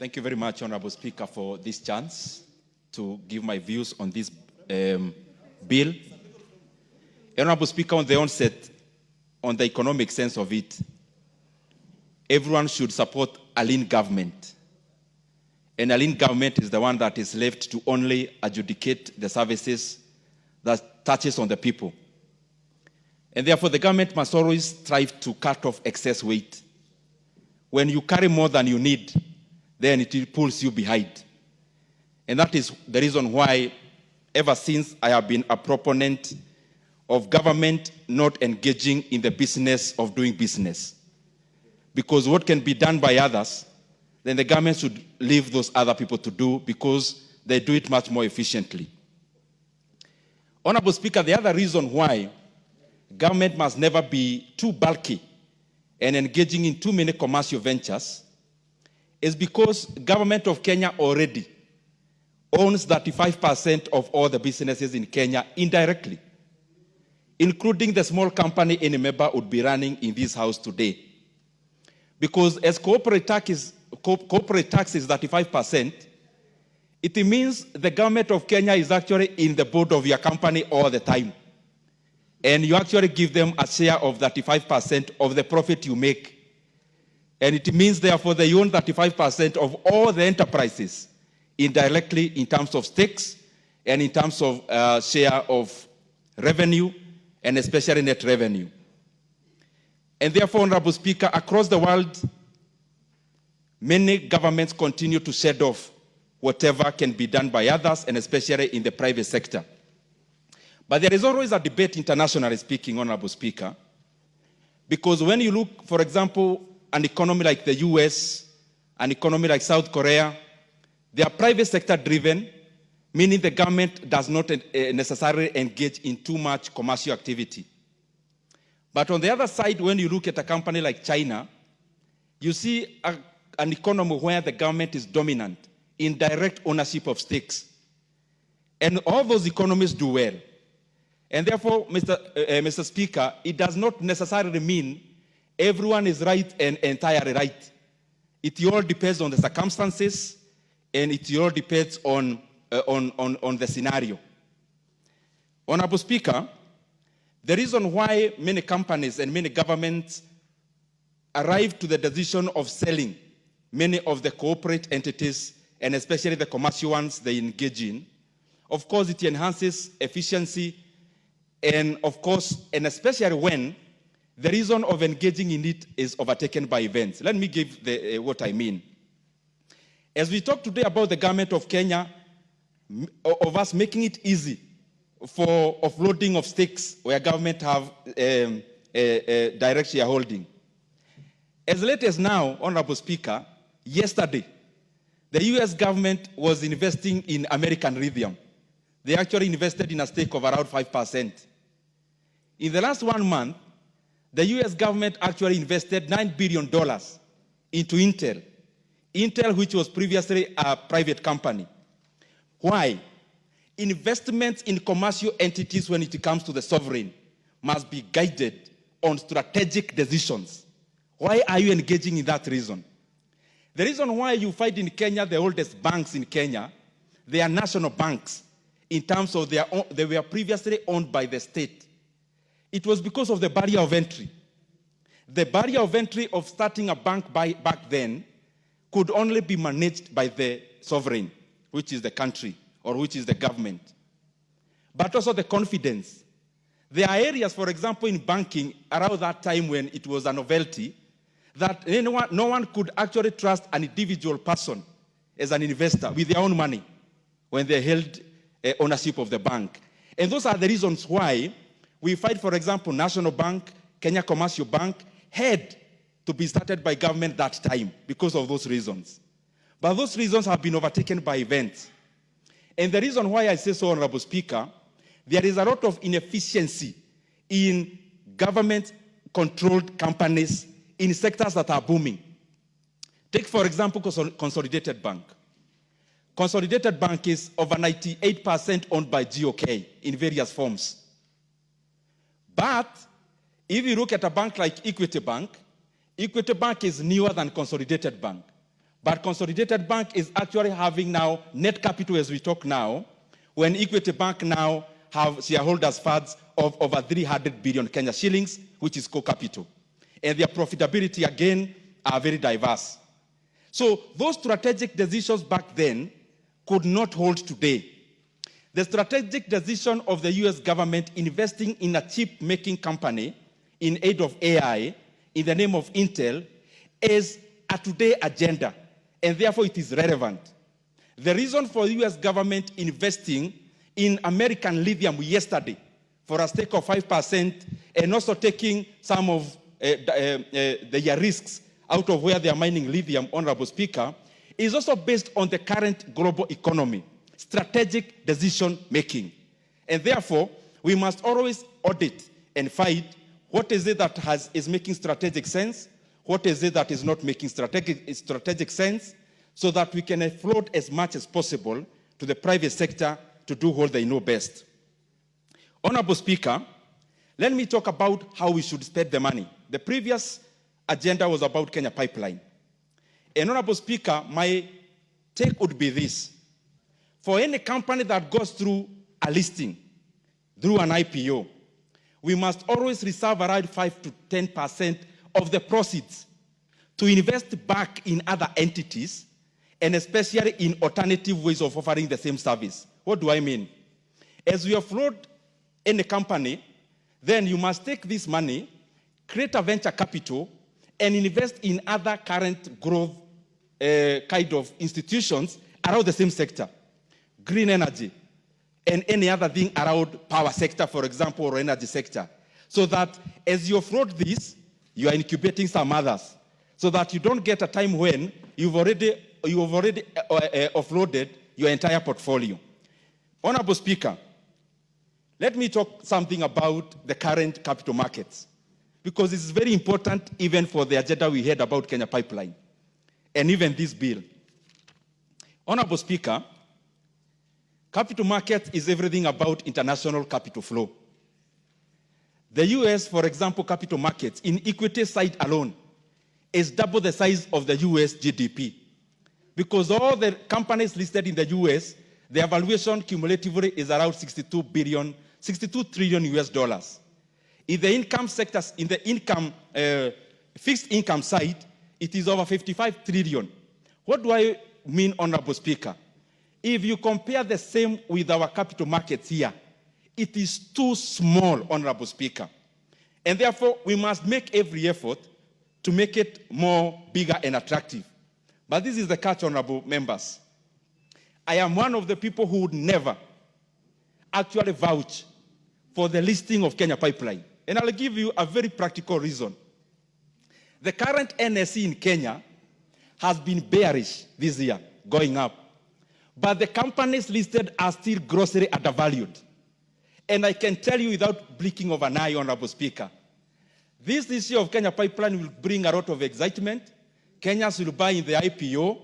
Thank you very much, Honorable Speaker, for this chance to give my views on this bill. Honorable Speaker, on the onset, on the economic sense of it, everyone should support a lean government. And a lean government is the one that is left to only adjudicate the services that touches on the people. And therefore, the government must always strive to cut off excess weight. When you carry more than you need, then it pulls you behind. And that is the reason why, ever since I have been a proponent of government not engaging in the business of doing business. Because what can be done by others, then the government should leave those other people to do, because they do it much more efficiently. Honorable Speaker, the other reason why government must never be too bulky and engaging in too many commercial ventures is because government of Kenya already owns 35% of all the businesses in Kenya indirectly, including the small company any member would be running in this house today. Because as corporate tax is 35%, it means the government of Kenya is actually in the board of your company all the time. And you actually give them a share of 35% of the profit you make. And it means, therefore, they own 35% of all the enterprises indirectly in terms of stakes and in terms of share of revenue, and especially net revenue. And therefore, Honorable Speaker, across the world, many governments continue to shed off whatever can be done by others, and especially in the private sector. But there is always a debate, internationally speaking, Honorable Speaker, because when you look, for example, an economy like the US, an economy like South Korea, they are private sector driven, meaning the government does not necessarily engage in too much commercial activity. But on the other side, when you look at a company like China, you see an economy where the government is dominant in direct ownership of stakes. And all those economies do well. And therefore, Mr. Speaker, it does not necessarily mean everyone is right and entirely right. It all depends on the circumstances, and it all depends on the scenario. Honorable Speaker, the reason why many companies and many governments arrive to the decision of selling many of the corporate entities, and especially the commercial ones they engage in, of course, it enhances efficiency, and of course, and especially when the reason of engaging in it is overtaken by events. Let me give what I mean. As we talk today about the government of Kenya, of us making it easy for offloading of stakes where government have direct shareholding. As late as now, Honorable Speaker, yesterday, the US government was investing in American lithium. They actually invested in a stake of around 5%. In the last 1 month, the US government actually invested $9 billion into Intel. Intel, which was previously a private company. Why? Investments in commercial entities when it comes to the sovereign must be guided on strategic decisions. Why are you engaging in that reason? The reason why you find in Kenya the oldest banks in Kenya, they are national banks in terms of they were previously owned by the state. It was because of the barrier of entry. The barrier of entry of starting a bank back then could only be managed by the sovereign, which is the country, or which is the government. But also the confidence. There are areas, for example, in banking, around that time when it was a novelty, that no one could actually trust an individual person as an investor with their own money when they held ownership of the bank. And those are the reasons why we find, for example, National Bank, Kenya Commercial Bank, had to be started by government that time because of those reasons. But those reasons have been overtaken by events. And the reason why I say so, Honorable Speaker, there is a lot of inefficiency in government-controlled companies in sectors that are booming. Take, for example, Consolidated Bank. Consolidated Bank is over 98% owned by GOK in various forms. But if you look at a bank like Equity Bank is newer than Consolidated Bank. But Consolidated Bank is actually having now net capital as we talk now, when Equity Bank now have shareholders funds of over 300 billion Kenya shillings, which is core capital. And their profitability, again, are very diverse. So those strategic decisions back then could not hold today. The strategic decision of the US government investing in a chip-making company in aid of AI in the name of Intel is a today agenda, and therefore it is relevant. The reason for the US government investing in American lithium yesterday for a stake of 5% and also taking some of the risks out of where they are mining lithium, Honorable Speaker, is also based on the current global economy, strategic decision making. And therefore, we must always audit and find what is it that is making strategic sense, what is it that is not making strategic sense, so that we can float as much as possible to the private sector to do what they know best. Honorable Speaker, let me talk about how we should spend the money. The previous agenda was about Kenya Pipeline. And Honorable Speaker, my take would be this. For any company that goes through a listing, through an IPO, we must always reserve around 5 to 10% of the proceeds to invest back in other entities, and especially in alternative ways of offering the same service. What do I mean? As we offload any company, then you must take this money, create a venture capital, and invest in other current growth kind of institutions around the same sector. Green energy, and any other thing around power sector, for example, or energy sector. So that as you offload this, you are incubating some others. So that you don't get a time when you've already offloaded your entire portfolio. Honorable Speaker, let me talk something about the current capital markets, because it's very important even for the agenda we had about Kenya Pipeline, and even this bill. Honorable Speaker, capital market is everything about international capital flow. The US, for example, capital markets in equity side alone is double the size of the US GDP, because all the companies listed in the US, their valuation cumulatively is around 62 trillion US dollars. In the income sectors, in the fixed income side, it is over 55 trillion. What do I mean, Honorable Speaker? If you compare the same with our capital markets here, it is too small, Honorable Speaker. And therefore, we must make every effort to make it more bigger and attractive. But this is the catch, Honorable members. I am one of the people who would never actually vouch for the listing of Kenya Pipeline. And I'll give you a very practical reason. The current NSE in Kenya has been bearish this year, going up. But the companies listed are still grossly undervalued. And I can tell you without blinking of an eye, Honorable Speaker, this issue of Kenya Pipeline will bring a lot of excitement. Kenyans will buy in the IPO.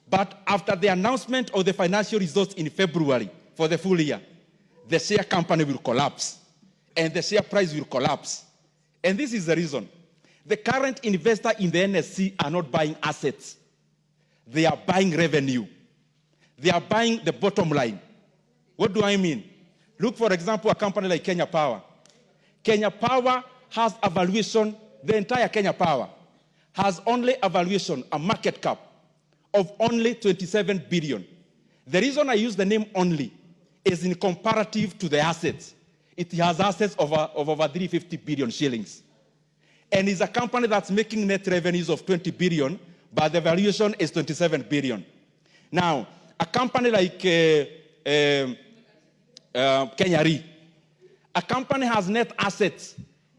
But after the announcement of the financial results in February for the full year, the share company will collapse. And the share price will collapse. And this is the reason. The current investor in the NSC are not buying assets. They are buying revenue. They are buying the bottom line. What do I mean? Look, for example, a company like Kenya Power. Kenya Power has a valuation, the entire Kenya Power has only a valuation, a market cap of only 27 billion. The reason I use the name only is in comparative to the assets. It has assets of over 350 billion shillings. And it's a company that's making net revenues of 20 billion, but the valuation is 27 billion. Now, a company like Kenya Re, a company has net assets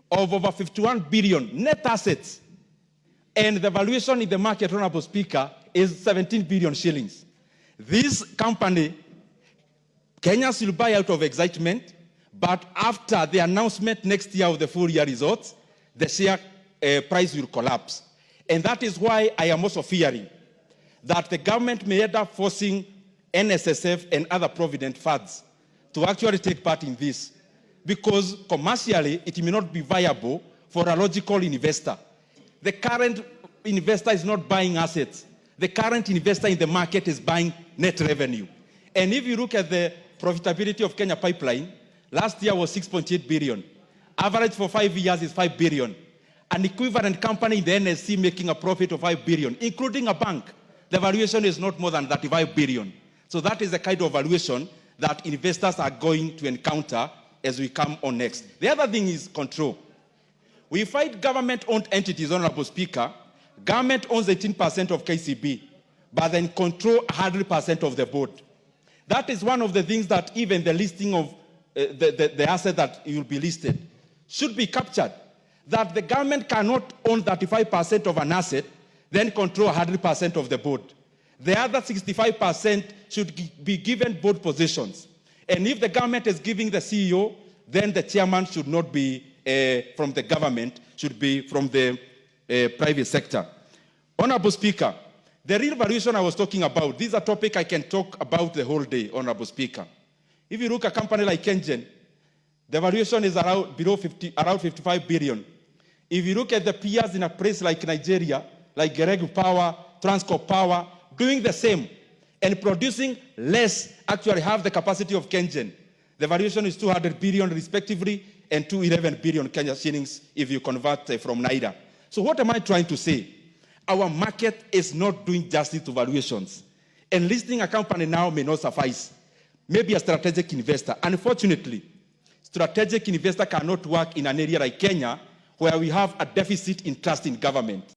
of over 51 billion, net assets. And the valuation in the market, Honorable Speaker, is 17 billion shillings. This company, Kenyans will buy out of excitement, but after the announcement next year of the full year results, the share price will collapse. And that is why I am also fearing that the government may end up forcing NSSF and other provident funds to actually take part in this, because commercially it may not be viable for a logical investor. The current investor is not buying assets. The current investor in the market is buying net revenue. And if you look at the profitability of Kenya Pipeline, last year was 6.8 billion. Average for 5 years is 5 billion. An equivalent company in the NSC making a profit of 5 billion, including a bank, the valuation is not more than 35 billion. So that is the kind of valuation that investors are going to encounter as we come on next. The other thing is control. We fight government-owned entities, Honorable Speaker. Government owns 18% of KCB, but then control 100% of the board. That is one of the things that even the listing of the asset that will be listed should be captured. That the government cannot own 35% of an asset, then control 100% of the board. The other 65% should be given board positions. And if the government is giving the CEO, then the chairman should not be from the government, should be from the private sector. Honorable Speaker, the real valuation I was talking about, this is a topic I can talk about the whole day, Honorable Speaker. If you look at a company like Kengen, the valuation is around 55 billion. If you look at the peers in a place like Nigeria, like Geregu Power, Transcorp Power, doing the same and producing less, actually have the capacity of Kengen. The valuation is 200 billion respectively and 211 billion Kenya shillings if you convert from Naira. So what am I trying to say? Our market is not doing justice to valuations. And listing a company now may not suffice. Maybe a strategic investor. Unfortunately, strategic investor cannot work in an area like Kenya where we have a deficit in trust in government.